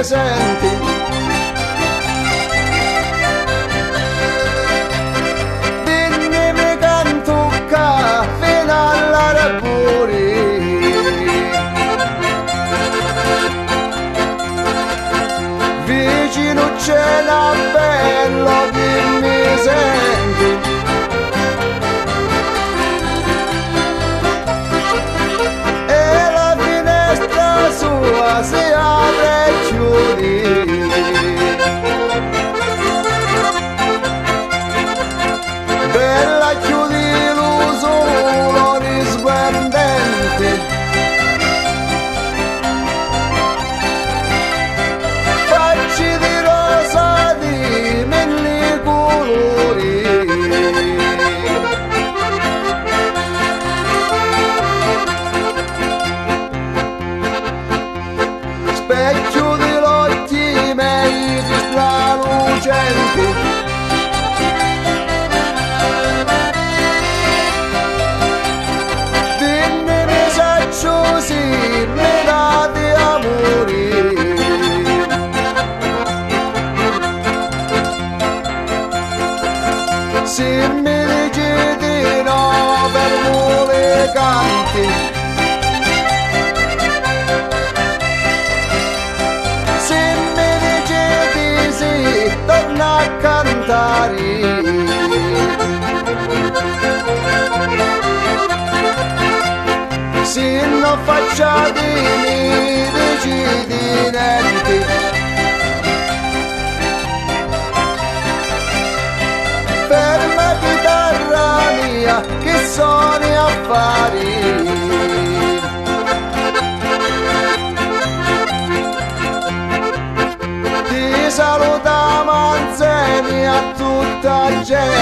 senti. Dimmi mi cantucca fino all'araburi. Vicino c'è la bello che mi senti. E la finestra sua si apre e chiudi. Bella chiudi l'uso risplendente. Facci di rosa di mille colori. Specchio di occhi miei tralucenti. Dimmi mi saccio sì, mi date amori. Se mi dici di no per mule canti, se mi dici di sì torna a cantare. Se non facciate mi dici di niente. Ferma chitarra mia che sono affari. Ti salutiamo insieme a tutta gente.